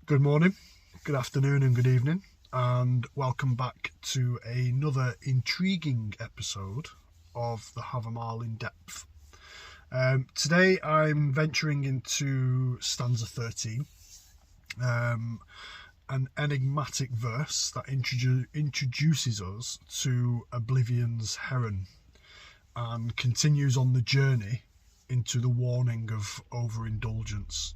Good morning, good afternoon and good evening, and welcome back to another intriguing episode of the Havamal In Depth. Today I'm venturing into stanza 13, an enigmatic verse that introduces us to Oblivion's Heron and continues on the journey into the warning of overindulgence.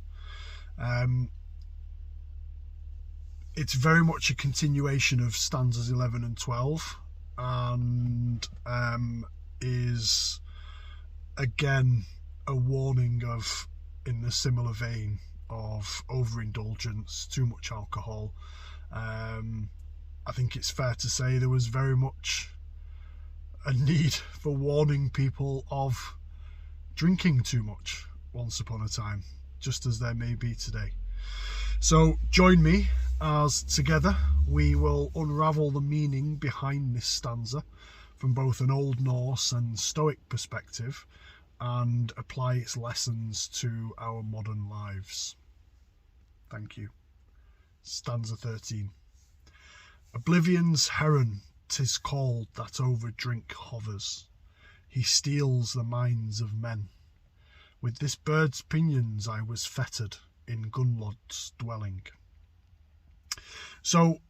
It's very much a continuation of stanzas 11 and 12 and is again a warning of, in the similar vein of overindulgence, too much alcohol. I think it's fair to say there was very much a need for warning people of drinking too much once upon a time, just as there may be today. So join me as together we will unravel the meaning behind this stanza from both an Old Norse and Stoic perspective and apply its lessons to our modern lives. Thank you. Stanza 13. Oblivion's heron 'tis called that over drink hovers. He steals the minds of men. With this bird's pinions I was fettered in Gunnlod's dwelling. So,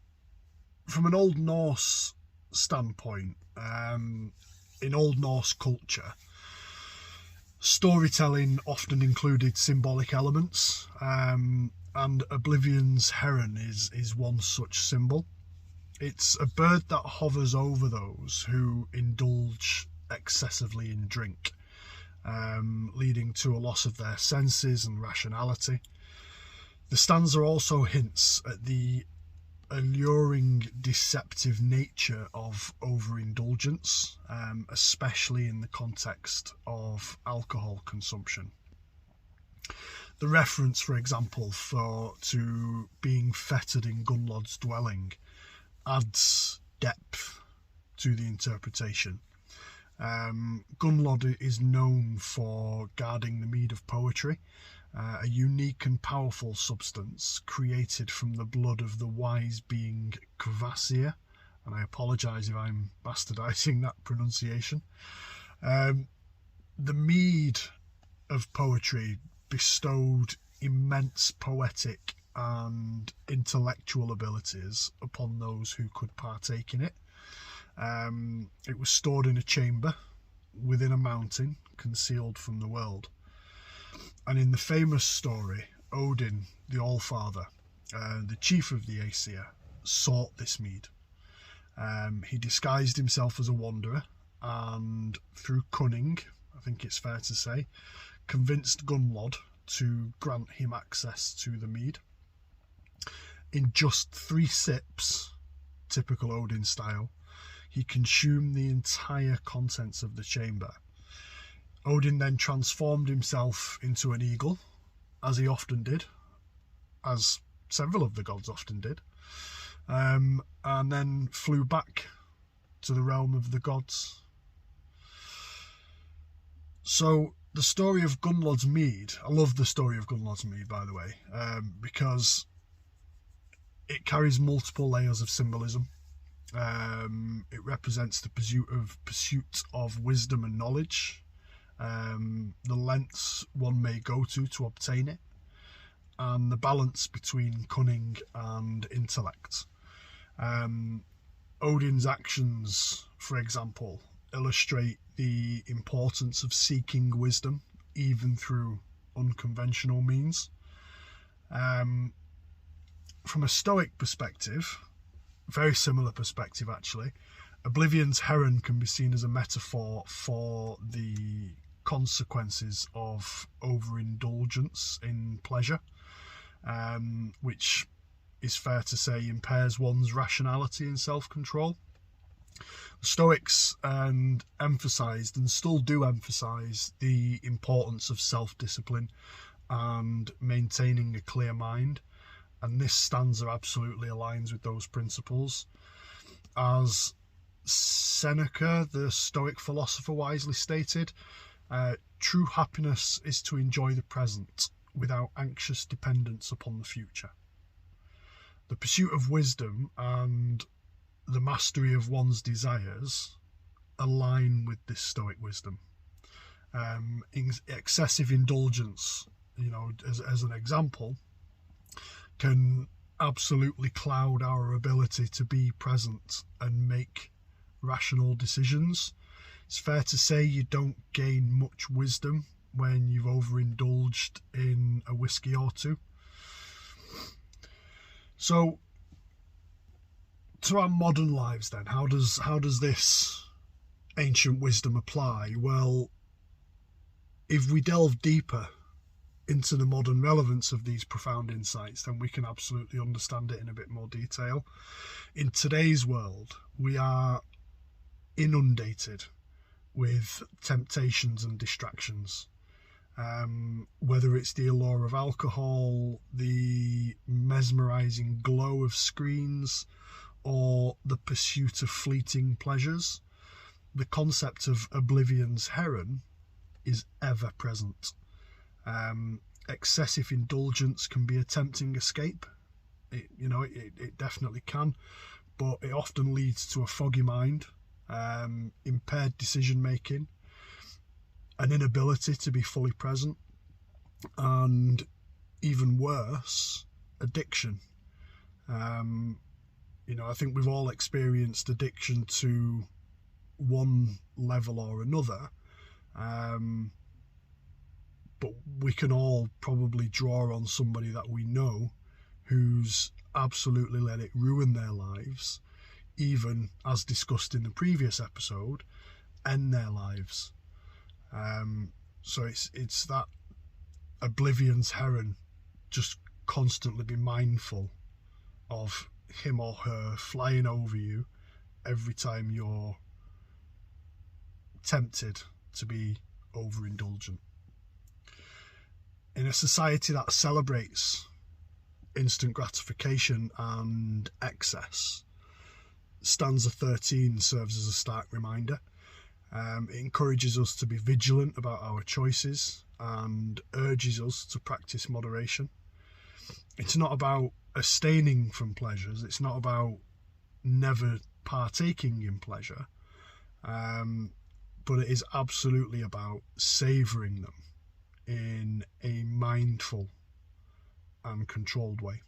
from an Old Norse standpoint, in Old Norse culture, storytelling often included symbolic elements, and Oblivion's heron is one such symbol. It's a bird that hovers over those who indulge excessively in drink, leading to a loss of their senses and rationality. The stanza also hints at the alluring, deceptive nature of overindulgence, especially in the context of alcohol consumption. The reference, for example, to being fettered in Gunnlod's dwelling adds depth to the interpretation. Gunnlod is known for guarding the mead of poetry, a unique and powerful substance created from the blood of the wise being Kvasir, and I apologise if I'm bastardising that pronunciation. The mead of poetry bestowed immense poetic and intellectual abilities upon those who could partake in it. It was stored in a chamber within a mountain, concealed from the world. And in the famous story, Odin, the Allfather, the chief of the Aesir, sought this mead. He disguised himself as a wanderer and, through cunning, I think it's fair to say, convinced Gunnlod to grant him access to the mead. In just 3 sips, typical Odin style, he consumed the entire contents of the chamber. Odin then transformed himself into an eagle, as he often did, as several of the gods often did, and then flew back to the realm of the gods. So the story of Gunnlod's mead, I love the story of Gunnlod's mead, by the way, because it carries multiple layers of symbolism. It represents the pursuit of wisdom and knowledge, the lengths one may go to obtain it, and the balance between cunning and intellect. Odin's actions, for example, illustrate the importance of seeking wisdom even through unconventional means. From a Stoic perspective, very similar perspective actually, Oblivion's heron can be seen as a metaphor for the consequences of overindulgence in pleasure, which is fair to say impairs one's rationality and self-control. The Stoics emphasised, and still do emphasise, the importance of self-discipline and maintaining a clear mind, and this stanza absolutely aligns with those principles. As Seneca, the Stoic philosopher, wisely stated, true happiness is to enjoy the present without anxious dependence upon the future. The pursuit of wisdom and the mastery of one's desires align with this Stoic wisdom. Excessive indulgence, as an example, can absolutely cloud our ability to be present and make rational decisions. It's fair to say you don't gain much wisdom when you've overindulged in a whiskey or two. So, to our modern lives then, how does this ancient wisdom apply? Well, if we delve deeper into the modern relevance of these profound insights, then we can absolutely understand it in a bit more detail. In today's world, we are inundated with temptations and distractions. Whether it's the allure of alcohol, the mesmerising glow of screens, or the pursuit of fleeting pleasures, the concept of Oblivion's Heron is ever present. Excessive indulgence can be a tempting escape. It definitely can, but it often leads to a foggy mind, impaired decision making, an inability to be fully present, and even worse, addiction. I think we've all experienced addiction to one level or another, but we can all probably draw on somebody that we know who's absolutely let it ruin their lives, even, as discussed in the previous episode, end their lives. So it's that Oblivion's Heron, just constantly be mindful of him or her flying over you every time you're tempted to be overindulgent. In a society that celebrates instant gratification and excess, Stanza 13 serves as a stark reminder. It encourages us to be vigilant about our choices and urges us to practice moderation. It's not about abstaining from pleasures. It's not about never partaking in pleasure. But it is absolutely about savouring them in a mindful and controlled way.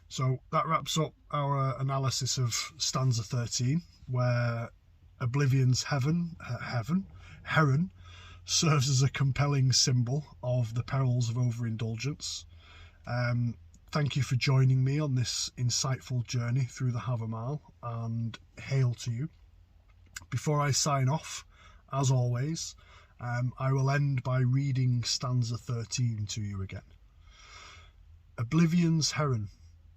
So that wraps up our analysis of Stanza 13, where Oblivion's Heron serves as a compelling symbol of the perils of overindulgence. Thank you for joining me on this insightful journey through the Havamal, and hail to you. Before I sign off, as always, I will end by reading Stanza 13 to you again. Oblivion's Heron,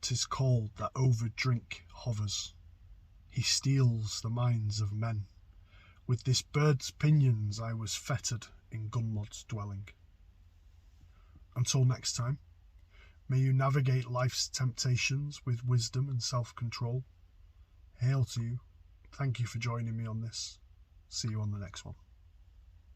'tis called that over drink hovers. He steals the minds of men. With this bird's pinions I was fettered in Gunnlod's dwelling. Until next time, may you navigate life's temptations with wisdom and self-control. Hail to you. Thank you for joining me on this. See you on the next one.